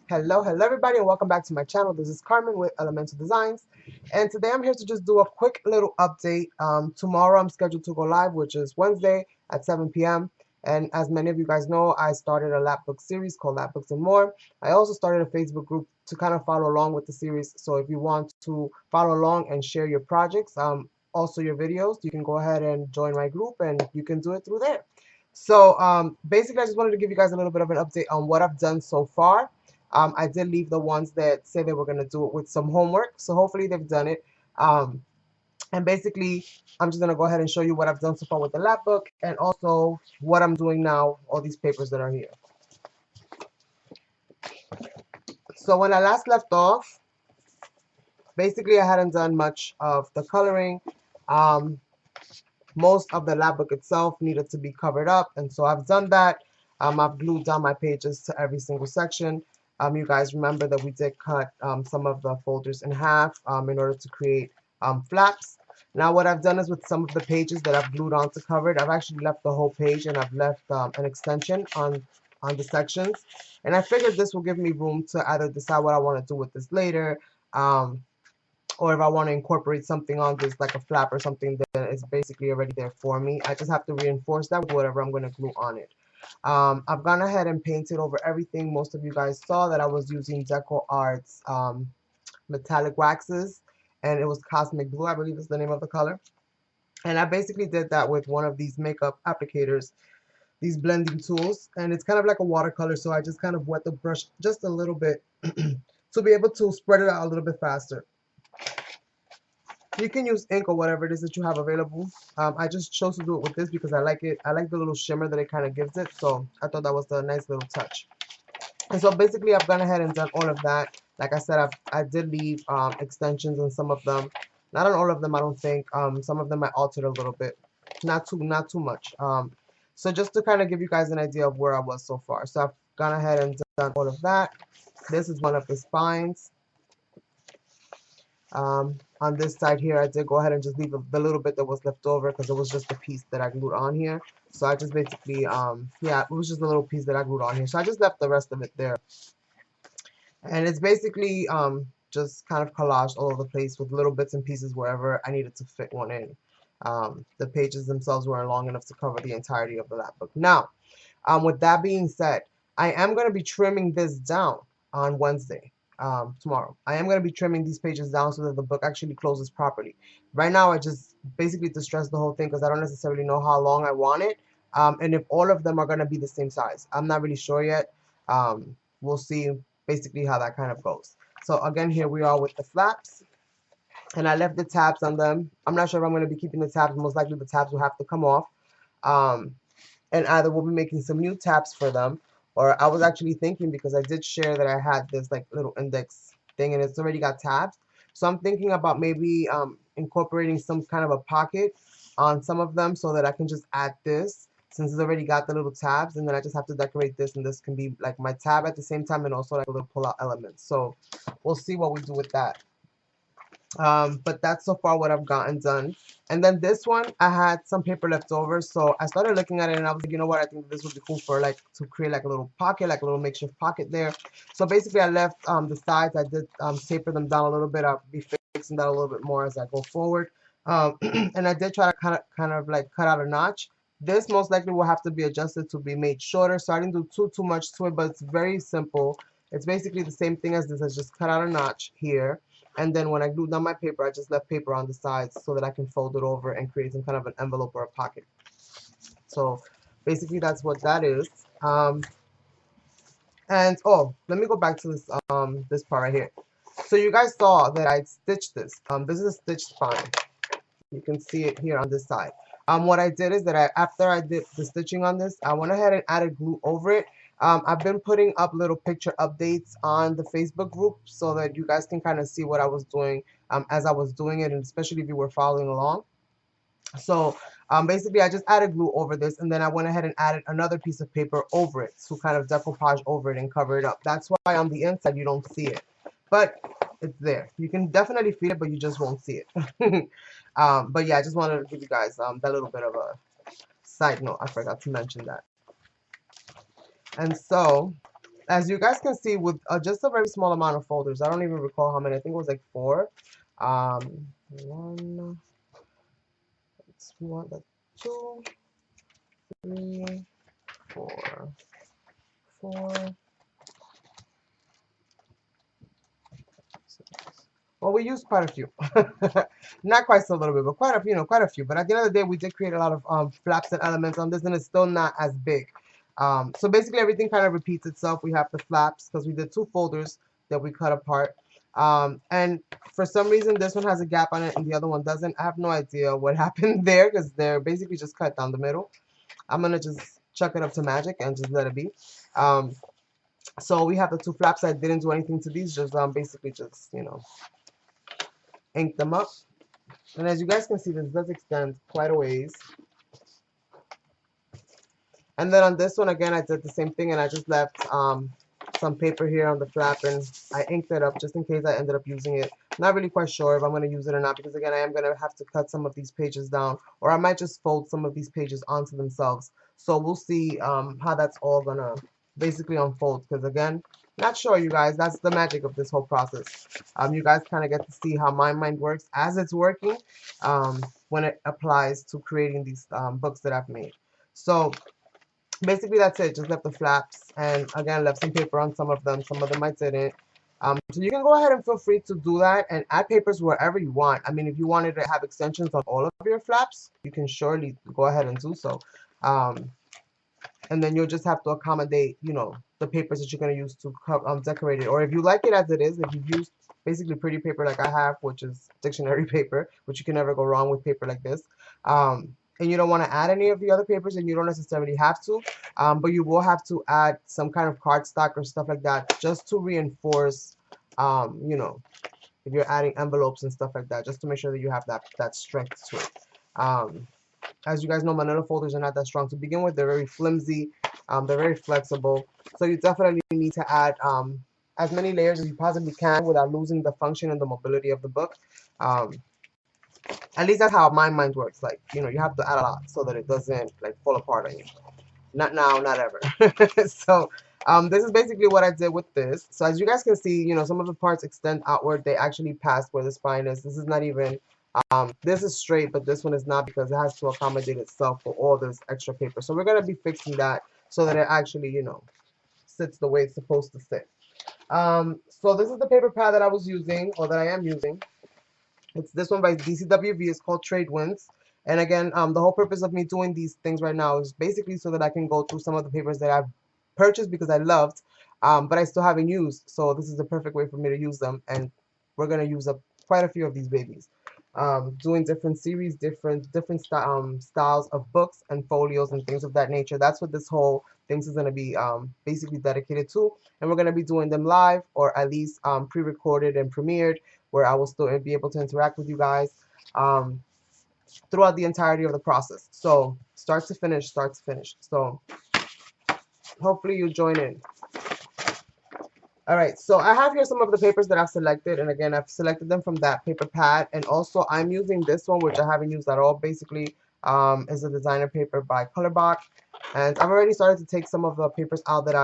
Hello everybody, and welcome back to my channel. This is Carmen with Elemental Designs, and today I'm here to just do a quick little update. Tomorrow I'm scheduled to go live, which is Wednesday at 7 p.m. And as many of you guys know, I started a Lapbook series called Lapbooks and More. I also started a Facebook group to kind of follow along with the series. So if you want to follow along and share your projects, also your videos, you can go ahead and join my group, and you can do it through there. So basically, I just wanted to give you guys a little bit of an update on what I've done so far. I did leave the ones that say they were going to do it with some homework, so hopefully they've done it. And basically, I'm just going to go ahead and show you what I've done so far with the lap book and also what I'm doing now, all these papers that are here. So when I last left off, basically I hadn't done much of the coloring. Most of the lap book itself needed to be covered up, and so I've done that. I've glued down my pages to every single section. You guys remember that we did cut some of the folders in half in order to create flaps. Now what I've done is with some of the pages that I've glued onto covered, I've actually left the whole page and I've left an extension on the sections. And I figured this will give me room to either decide what I want to do with this later, or if I want to incorporate something on this like a flap or something that is basically already there for me. I just have to reinforce that with whatever I'm going to glue on it. I've gone ahead and painted over everything. Most of you guys saw that I was using Deco Art's metallic waxes, and it was Cosmic Blue, I believe is the name of the color. And I basically did that with one of these makeup applicators, these blending tools, and it's kind of like a watercolor, so I just kind of wet the brush just a little bit to be able to spread it out a little bit faster. You can use ink or whatever it is that you have available. I just chose to do it with this because I like it. I like the little shimmer that it kind of gives it, so I thought that was a nice little touch. And so basically I've gone ahead and done all of that. Like I said, I did leave extensions on some of them. Not on all of them, I don't think. Some of them I altered a little bit. Not too much. So just to kind of give you guys an idea of where I was so far. So I've gone ahead and done all of that. This is one of the spines. On this side here, I did go ahead and just leave the little bit that was left over because it was just a piece that I glued on here. So I just basically, yeah, it was just a little piece that I glued on here. So I just left the rest of it there. And it's basically just kind of collaged all over the place with little bits and pieces wherever I needed to fit one in. The pages themselves weren't long enough to cover the entirety of the lapbook. Now, with that being said, I am going to be trimming this down on Wednesday. Tomorrow. I am going to be trimming these pages down so that the book actually closes properly. Right now, I just basically distress the whole thing because I don't necessarily know how long I want it, and if all of them are going to be the same size. I'm not really sure yet. We'll see basically how that kind of goes. So again, here we are with the flaps, and I left the tabs on them. I'm not sure if I'm going to be keeping the tabs. Most likely the tabs will have to come off, and either we'll be making some new tabs for them, or I was actually thinking, because I did share that I had this like little index thing and it's already got tabs. So I'm thinking about maybe incorporating some kind of a pocket on some of them so that I can just add this since it's already got the little tabs, and then I just have to decorate this, and this can be like my tab at the same time and also like a little pull-out element. So we'll see what we do with that. But that's so far what I've gotten done. And then this one, I had some paper left over, so I started looking at it and I was like, you know what, I think this would be cool for like to create like a little pocket, like a little makeshift pocket there. So basically I left the sides, I did taper them down a little bit. I'll be fixing that a little bit more as I go forward. And I did try to kind of like cut out a notch. This most likely will have to be adjusted to be made shorter, so I didn't do too much to it, but it's very simple. It's basically the same thing as this. I just cut out a notch here. And then when I glued down my paper, I just left paper on the sides so that I can fold it over and create some kind of an envelope or a pocket. So basically that's what that is. And oh, let me go back to this part right here. So you guys saw that I stitched this. This is a stitched spine. You can see it here on this side. What I did is that after I did the stitching on this, I went ahead and added glue over it. I've been putting up little picture updates on the Facebook group so that you guys can kind of see what I was doing as I was doing it, and especially if you were following along. So basically I just added glue over this, and then I went ahead and added another piece of paper over it to kind of decoupage over it and cover it up. That's why on the inside you don't see it, but it's there. You can definitely feel it, but you just won't see it. But yeah, I just wanted to give you guys that little bit of a side note. I forgot to mention that. And so as you guys can see, with just a very small amount of folders, I don't even recall how many. I think it was like 4. One, that's one, that's 2, 3, 4, 4. Well, we used quite a few. Not quite so little bit, but quite a few, quite a few. But at the end of the day, we did create a lot of flaps and elements on this, and it's still not as big. So basically, everything kind of repeats itself. We have the flaps because we did 2 folders that we cut apart. And for some reason, this one has a gap on it and the other one doesn't. I have no idea what happened there because they're basically just cut down the middle. I'm going to just chuck it up to magic and just let it be. So we have the 2 flaps. I didn't do anything to these, just basically just, ink them up. And as you guys can see, this does extend quite a ways. And then on this one, again, I did the same thing, and I just left some paper here on the flap, and I inked it up just in case I ended up using it. Not really quite sure if I'm going to use it or not, because again, I am going to have to cut some of these pages down, or I might just fold some of these pages onto themselves. So we'll see how that's all going to basically unfold, because again, not sure, you guys. That's the magic of this whole process. You guys kind of get to see how my mind works as it's working when it applies to creating these books that I've made. So basically that's it. Just left the flaps, and again left some paper on some of them I didn't. So you can go ahead and feel free to do that and add papers wherever you want. I mean, if you wanted to have extensions on all of your flaps, you can surely go ahead and do so. And then you'll just have to accommodate, the papers that you're going to use to decorate it. Or if you like it as it is, if you've used basically pretty paper like I have, which is dictionary paper, which you can never go wrong with paper like this, and you don't want to add any of the other papers, and you don't necessarily have to, but you will have to add some kind of cardstock or stuff like that just to reinforce, if you're adding envelopes and stuff like that, just to make sure that you have that strength to it. As you guys know, manila folders are not that strong to begin with. They're very flimsy. They're very flexible. So you definitely need to add as many layers as you possibly can without losing the function and the mobility of the book. At least that's how my mind works. Like, you have to add a lot so that it doesn't fall apart on you. Not now, not ever. So this is basically what I did with this. So as you guys can see, some of the parts extend outward. They actually pass where the spine is. This is not even, this is straight, but this one is not because it has to accommodate itself for all this extra paper. So we're going to be fixing that so that it actually, sits the way it's supposed to sit. So this is the paper pad that I was using, or that I am using. It's this one by DCWV. It's called Trade Winds. And again, the whole purpose of me doing these things right now is basically so that I can go through some of the papers that I've purchased because I loved, but I still haven't used. So this is the perfect way for me to use them. And we're going to use up quite a few of these babies. Doing different series, different styles of books and folios and things of that nature. That's what this whole thing is going to be basically dedicated to. And we're going to be doing them live, or at least pre-recorded and premiered, where I will still be able to interact with you guys throughout the entirety of the process. So start to finish. So hopefully you join in. All right, so I have here some of the papers that I've selected, and again, I've selected them from that paper pad, and also I'm using this one, which I haven't used at all, basically, is a designer paper by Collage, and I've already started to take some of the papers out that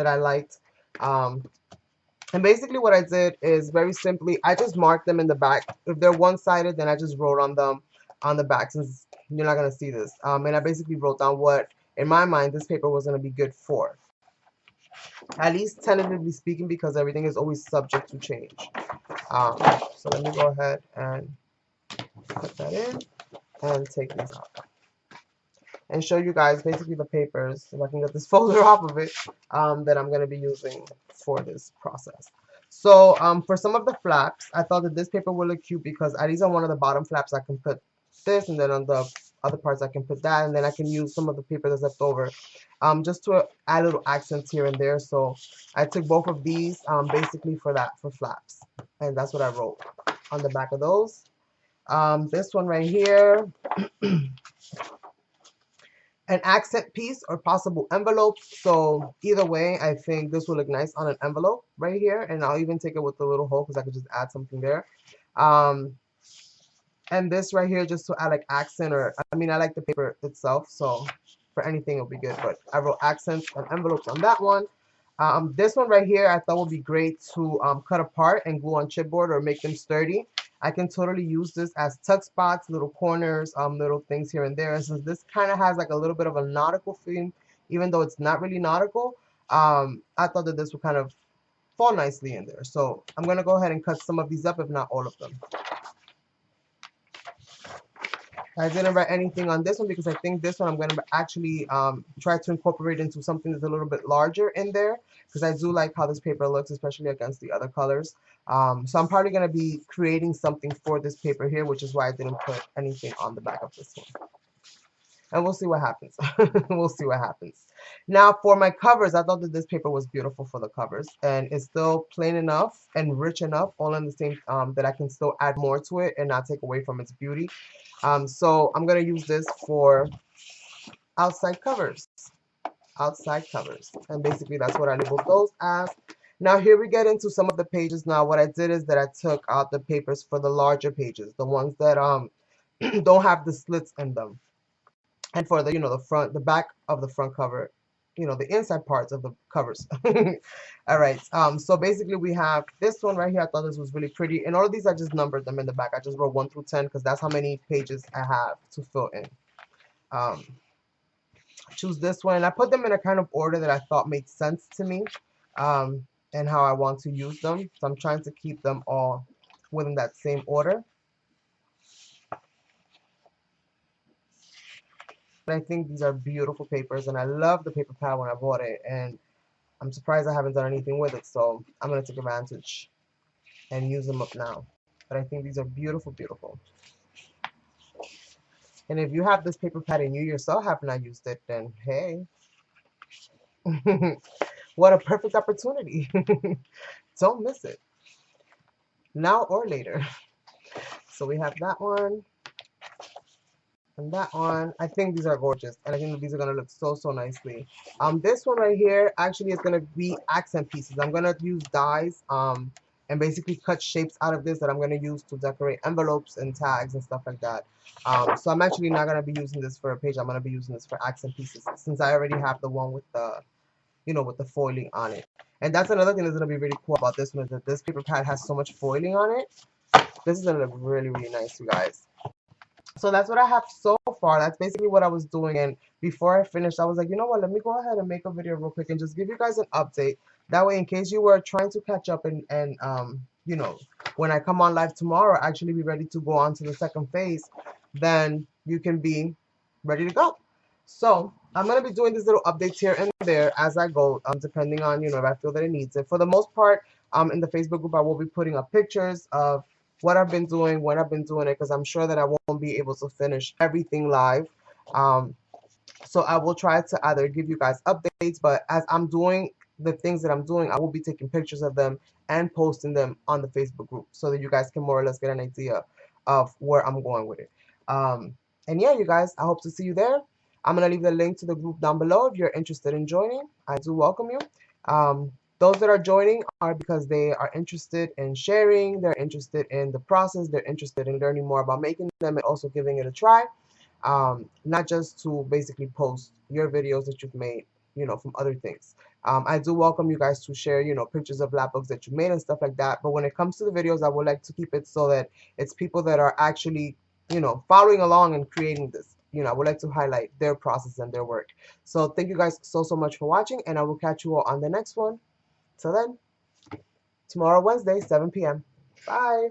I liked, and basically what I did is very simply, I just marked them in the back. If they're one-sided, then I just wrote on them on the back, since you're not going to see this, and I basically wrote down what, in my mind, this paper was going to be good for. At least tentatively speaking, because everything is always subject to change. So let me go ahead and put that in and take these out. And show you guys basically the papers, if I can get this folder off of it, that I'm going to be using for this process. So for some of the flaps, I thought that this paper would look cute because at least on one of the bottom flaps I can put this, and then on the other parts I can put that, and then I can use some of the paper that's left over just to add little accents here and there. So I took both of these basically for flaps, and that's what I wrote on the back of those. This one right here, an accent piece or possible envelope. So either way, I think this will look nice on an envelope right here, and I'll even take it with the little hole because I could just add something there. And this right here just to add like accent, or I mean I like the paper itself, so for anything it'll be good, but I wrote accents and envelopes on that one. This one right here I thought would be great to cut apart and glue on chipboard or make them sturdy. I can totally use this as tuck spots, little corners, little things here and there. And since this kind of has like a little bit of a nautical theme, even though it's not really nautical, I thought that this would kind of fall nicely in there. So I'm going to go ahead and cut some of these up, if not all of them. I didn't write anything on this one because I think this one I'm going to actually try to incorporate into something that's a little bit larger in there, because I do like how this paper looks, especially against the other colors. So I'm probably going to be creating something for this paper here, which is why I didn't put anything on the back of this one. And we'll see what happens. We'll see what happens. Now for my covers, I thought that this paper was beautiful for the covers, and it's still plain enough and rich enough, all in the same that I can still add more to it and not take away from its beauty. So I'm gonna use this for outside covers. Outside covers, and basically that's what I labeled those as. Now here we get into some of the pages. Now what I did is that I took out the papers for the larger pages, the ones that don't have the slits in them. And for the, the back of the front cover, the inside parts of the covers. All right. So basically we have this one right here. I thought this was really pretty. And all of these, I just numbered them in the back. I just wrote 1 through 10 because that's how many pages I have to fill in. Choose this one. And I put them in a kind of order that I thought made sense to me, and how I want to use them. So I'm trying to keep them all within that same order. I think these are beautiful papers, and I love the paper pad when I bought it, and I'm surprised I haven't done anything with it, so I'm going to take advantage and use them up now. But I think these are beautiful, beautiful. And if you have this paper pad and you yourself have not used it, then hey, what a perfect opportunity. Don't miss it, now or later. So we have that one. And that one, I think these are gorgeous, and I think that these are going to look so, so nicely. This one right here actually is going to be accent pieces. I'm going to use dies and basically cut shapes out of this that I'm going to use to decorate envelopes and tags and stuff like that. So I'm actually not going to be using this for a page. I'm going to be using this for accent pieces, since I already have the one with the, with the foiling on it. And that's another thing that's going to be really cool about this one, is that this paper pad has so much foiling on it. This is going to look really, really nice, you guys. So that's what I have so far. That's basically what I was doing. And before I finished, I was like, you know what, let me go ahead and make a video real quick and just give you guys an update. That way, in case you were trying to catch up and when I come on live tomorrow, actually be ready to go on to the second phase, then you can be ready to go. So I'm going to be doing these little updates here and there as I go, depending on, if I feel that it needs it. For the most part, in the Facebook group, I will be putting up pictures of what I've been doing, when I've been doing it, because I'm sure that I won't be able to finish everything live. So I will try to either give you guys updates, but as I'm doing the things that I'm doing, I will be taking pictures of them and posting them on the Facebook group so that you guys can more or less get an idea of where I'm going with it. And yeah, you guys, I hope to see you there. I'm going to leave the link to the group down below if you're interested in joining. I do welcome you. Those that are joining are because they are interested in sharing, they're interested in the process, they're interested in learning more about making them and also giving it a try. Not just to basically post your videos that you've made, from other things. I do welcome you guys to share, pictures of lap books that you made and stuff like that. But when it comes to the videos, I would like to keep it so that it's people that are actually, following along and creating this. I would like to highlight their process and their work. So thank you guys so, so much for watching, and I will catch you all on the next one. Till then, tomorrow, Wednesday, 7 p.m. Bye.